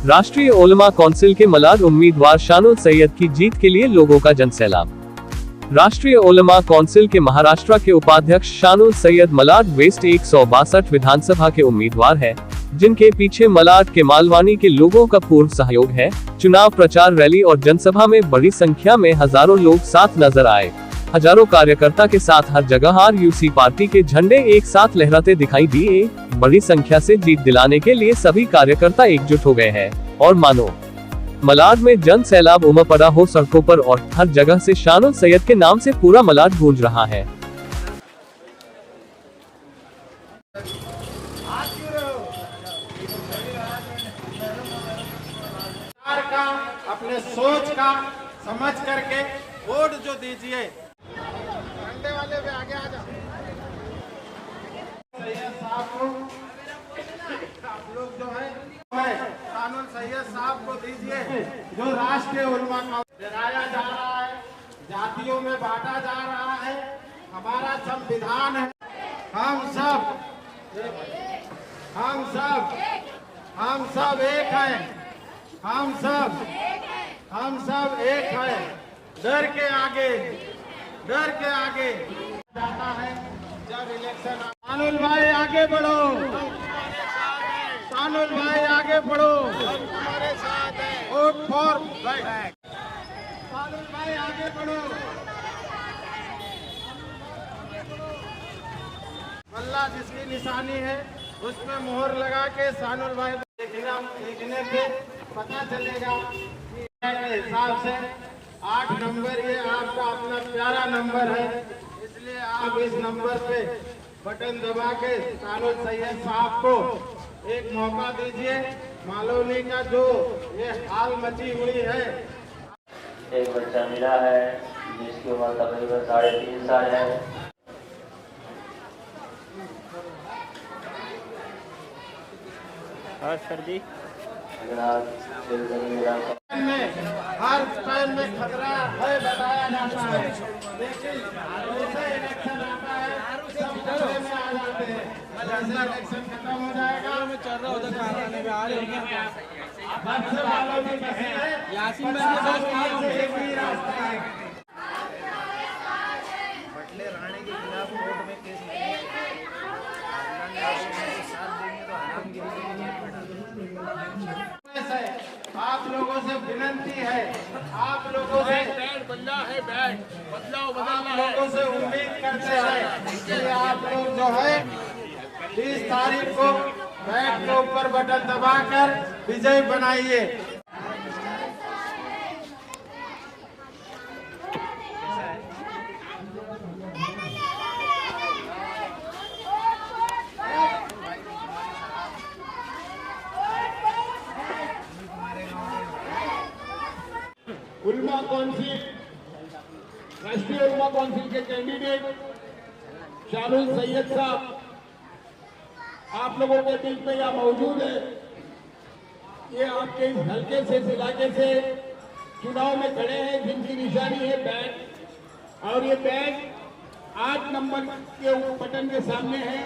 राष्ट्रीय उलमा कौंसिल के मलाड उम्मीदवार शानुल सैयद की जीत के लिए लोगों का जनसैलाब। राष्ट्रीय उलमा कौंसिल के महाराष्ट्र के उपाध्यक्ष शानुल सैयद मलाड वेस्ट 162 विधानसभा के उम्मीदवार हैं, जिनके पीछे मलाड के मालवानी के लोगों का पूर्ण सहयोग है। चुनाव प्रचार रैली और जनसभा में बड़ी संख्या में हजारों लोग साथ नजर आए। हजारों कार्यकर्ता के साथ हर जगह आरयूसी पार्टी के झंडे एक साथ लहराते दिखाई दिए। बड़ी संख्या से जीत दिलाने के लिए सभी कार्यकर्ता एकजुट हो गए हैं और मानो मलाड में जन सैलाब उमड़ पड़ा हो सड़कों पर और हर जगह से शानुल सैयद के नाम से पूरा मलाड गूंज रहा है। अपने सोच का समझ करके वोट जो दीजिए। घंटे वाले पे आगे आ जाओ। सैयद साहब को आप लोग जो है शानुल सैयद साहब को दीजिए, जो राष्ट्रीय उलमा का गिराया जा रहा है, जातियों में बांटा जा रहा है। हमारा संविधान है, हम सब एक हैं, हम सब एक हैं। डर के आगे जाता है जब इलेक्शन। शानुल भाई आगे बढ़ो, शानुल भाई आगे बढ़ो, हमारे साथ है। Vote for back. शानुल भाई आगे बढ़ो। बल्ला जिसकी निशानी है उस पे मोहर लगा के शानुल भाई लिखने पे पता चलेगा कि हिसाब से 8 नंबर ये आपका अपना प्यारा नंबर है, इसलिए आप इस नंबर पे बटन दबा के शानुल सैयद साहब को एक मौका दीजिए। मालवनी का जो ये हाल मची हुई है। एक बच्चा मिला है जिसकी उम्र तकरीबन 3.5 साल है। और सर्दी हर टाइम में खतरा है बताया जाता है, लेकिन जैसे इलेक्शन आता है सब खतरे में आ जाते हैं। जैसे इलेक्शन खत्म हो जाएगा बच्चे वालों में कैसे है एक ही रास्ता है। बटले राणे के खिलाफ कोर्ट में केस आप लोगों से विनती है, आप लोगों से उम्मीद करते हैं कि आप लोग जो है 30 तारीख को बैट के ऊपर बटन दबाकर विजय बनाइए। उलमा कौंसिल, राष्ट्रीय उलमा कौंसिल के कैंडिडेट शानुल सैयद साहब आप लोगों के बीच में यहाँ मौजूद है। ये आपके इस हल्के से, इस इलाके से चुनाव में खड़े हैं, जिनकी निशानी है बैग, और ये बैग 8 नंबर के बटन के सामने है।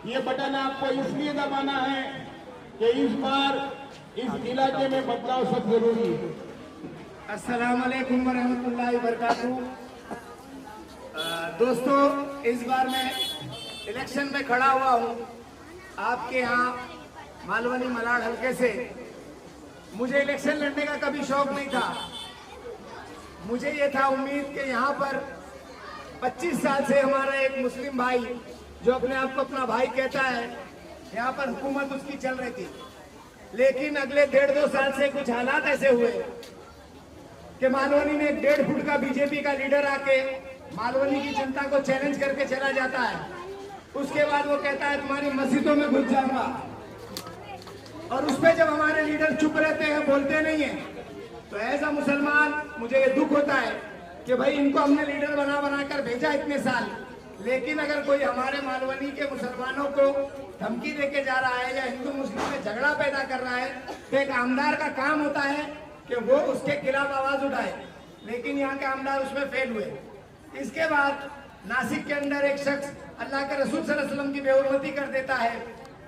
ये बटन आपको इसलिए दबाना है कि इस बार इस इलाके में बदलाव सब जरूरी है। अस्सलाम वालेकुम वरहमतुल्लाहि वबरकातुहू। दोस्तों, इस बार मैं इलेक्शन में खड़ा हुआ हूँ आपके यहाँ मालवनी मलाड हल्के से। मुझे इलेक्शन लड़ने का कभी शौक नहीं था। मुझे ये था उम्मीद कि यहाँ पर 25 साल से हमारा एक मुस्लिम भाई जो अपने आप को अपना भाई कहता है, यहाँ पर हुकूमत उसकी चल रही थी। लेकिन अगले 1.5-2 साल से कुछ हालात ऐसे हुए कि मालवनी में 1.5 फुट का बीजेपी का लीडर आके मालवनी की जनता को चैलेंज करके चला जाता है। उसके बाद वो कहता है तुम्हारी मस्जिदों में घुस जाऊंगा, और उस पे जब हमारे लीडर चुप रहते हैं, बोलते नहीं है, तो ऐसा मुसलमान मुझे ये दुख होता है कि भाई इनको हमने लीडर बना कर भेजा इतने साल, लेकिन अगर कोई हमारे मालवनी के मुसलमानों को धमकी देके जा रहा है या हिंदू मुस्लिम में झगड़ा पैदा कर रहा है, तो एक आमदार का काम होता है कि वो उसके खिलाफ आवाज उठाए। लेकिन यहाँ के आमदार उसमें फेल हुए। इसके बाद नासिक के अंदर एक शख्स अल्लाह के रसूल सल्लल्लाहु अलैहि वसल्लम की बेहुरमती कर देता है,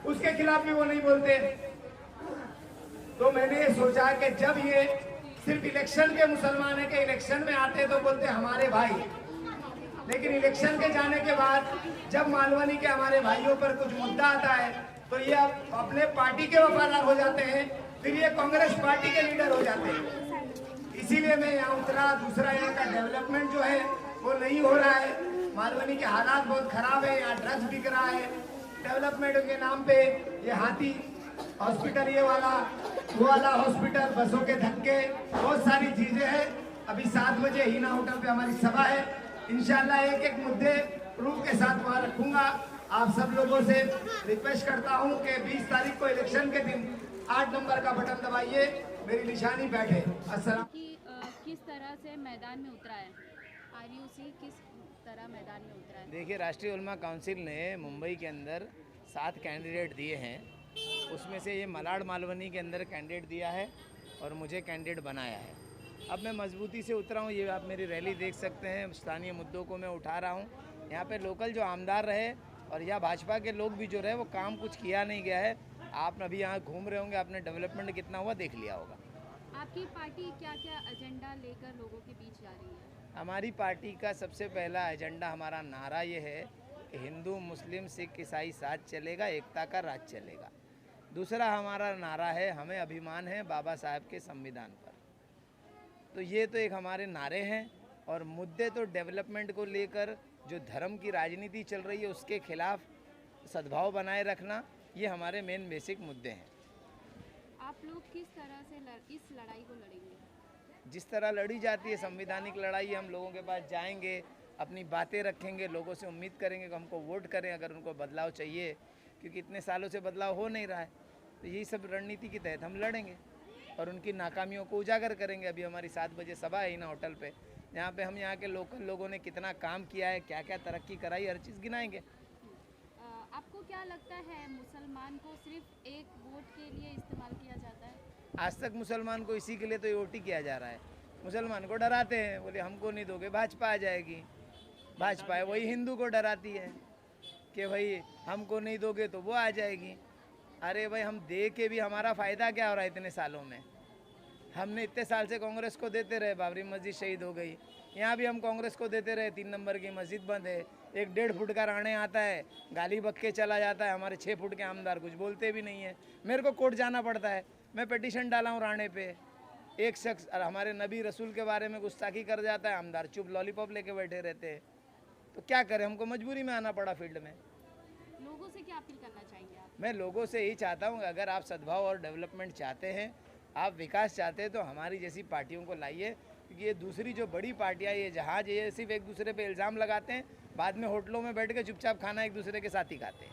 उसके खिलाफ भी वो नहीं बोलते। तो मैंने ये सोचा कि जब ये सिर्फ इलेक्शन के मुसलमान है कि इलेक्शन में आते तो बोलते हमारे भाई, लेकिन इलेक्शन के जाने के बाद जब मालवनी के हमारे भाइयों पर कुछ मुद्दा आता है तो ये अपने पार्टी के वफादार हो जाते हैं, फिर ये कांग्रेस पार्टी के लीडर हो जाते हैं। इसीलिए मैं यहाँ उतरा। दूसरा, यहाँ का डेवलपमेंट जो है वो नहीं हो रहा है। मालवनी के हालात बहुत खराब है, यहाँ ड्रग्स बिक रहा है। डेवलपमेंट के नाम पे ये हाथी हॉस्पिटल, ये वाला वो वाला हॉस्पिटल, बसों के धक्के, बहुत सारी चीजें हैं। अभी 7 बजे हीना होटल पे हमारी सभा है। इंशाल्लाह एक एक मुद्दे प्रूफ के साथ वहाँ रखूंगा। आप सब लोगों से रिक्वेस्ट करता हूँ कि 20 तारीख को इलेक्शन के दिन 8 नंबर का बटन दबाइए, मेरी निशानी बैठे। अस्सलाम। किस तरह से मैदान में उतरा है आरयूसी, किस तरह मैदान में उतरा है? देखिए, राष्ट्रीय उलमा काउंसिल ने मुंबई के अंदर 7 कैंडिडेट दिए हैं। उसमें से ये मलाड मालवनी के अंदर कैंडिडेट दिया है और मुझे कैंडिडेट बनाया है। अब मैं मजबूती से उतरा हूँ। ये आप मेरी रैली देख सकते हैं, स्थानीय मुद्दों को मैं उठा रहा हूँ। यहाँ पे लोकल जो आमदार रहे और या भाजपा के लोग भी जो रहे वो काम कुछ किया नहीं गया है। आप अभी यहाँ घूम रहे होंगे, आपने डेवलपमेंट कितना हुआ देख लिया होगा। आपकी पार्टी क्या क्या एजेंडा लेकर लोगों के बीच जा रही है? हमारी पार्टी का सबसे पहला एजेंडा, हमारा नारा ये है कि हिंदू मुस्लिम सिख ईसाई साथ चलेगा, एकता का राज चलेगा। दूसरा हमारा नारा है, हमें अभिमान है बाबा साहब के संविधान पर। तो ये तो एक हमारे नारे हैं। और मुद्दे तो डेवलपमेंट को लेकर जो धर्म की राजनीति चल रही है उसके खिलाफ सद्भाव बनाए रखना, ये हमारे मेन बेसिक मुद्दे हैं। आप लोग किस तरह से इस लड़ाई को लड़ेंगे? जिस तरह लड़ी जाती है संवैधानिक लड़ाई, हम लोगों के पास जाएंगे, अपनी बातें रखेंगे, लोगों से उम्मीद करेंगे कि हमको वोट करें अगर उनको बदलाव चाहिए, क्योंकि इतने सालों से बदलाव हो नहीं रहा है। तो यही सब रणनीति के तहत हम लड़ेंगे और उनकी नाकामियों को उजागर करेंगे। अभी हमारी 7 बजे सभा है ना होटल पे, जहाँ पे हम यहाँ के लोकल लोगों ने कितना काम किया है, क्या क्या तरक्की कराई, हर चीज़ गिनाएंगे। आपको क्या लगता है मुसलमान को सिर्फ एक वोट के लिए इस्तेमाल किया जाता है? आज तक मुसलमान को इसी के लिए तो वोट ही किया जा रहा है। मुसलमान को डराते हैं, बोले हमको नहीं दोगे भाजपा आ जाएगी। भाजपा है वही हिंदू को डराती है कि भाई हमको नहीं दोगे तो वो आ जाएगी। अरे भाई, हम दे के भी हमारा फ़ायदा क्या हो रहा है? इतने सालों में हमने इतने साल से कांग्रेस को देते रहे, बाबरी मस्जिद शहीद हो गई। यहाँ भी हम कांग्रेस को देते रहे, 3 नंबर की मस्जिद बंद है। एक 1.5 फुट का राणे आता है, गाली बक के चला जाता है। हमारे 6 फुट के आमदार कुछ बोलते भी नहीं है। मेरे को कोर्ट जाना पड़ता है, मैं पिटीशन डाला हूँ राणे पे। एक शख्स हमारे नबी रसूल के बारे में गुस्ताखी कर जाता है, आमदार चुप लॉलीपॉप लेके बैठे रहते हैं। तो क्या करें, हमको मजबूरी में आना पड़ा फील्ड में। लोगों से क्या अपील करना चाहेंगे आप? मैं लोगों से यही चाहता हूँ, अगर आप सद्भाव और डेवलपमेंट चाहते हैं, आप विकास चाहते हैं, तो हमारी जैसी पार्टियों को लाइए। क्योंकि ये दूसरी जो बड़ी पार्टियाँ, ये जहाज, ये सिर्फ एक दूसरे पे इल्ज़ाम लगाते हैं, बाद में होटलों में बैठ के चुपचाप खाना एक दूसरे के साथ ही खाते हैं।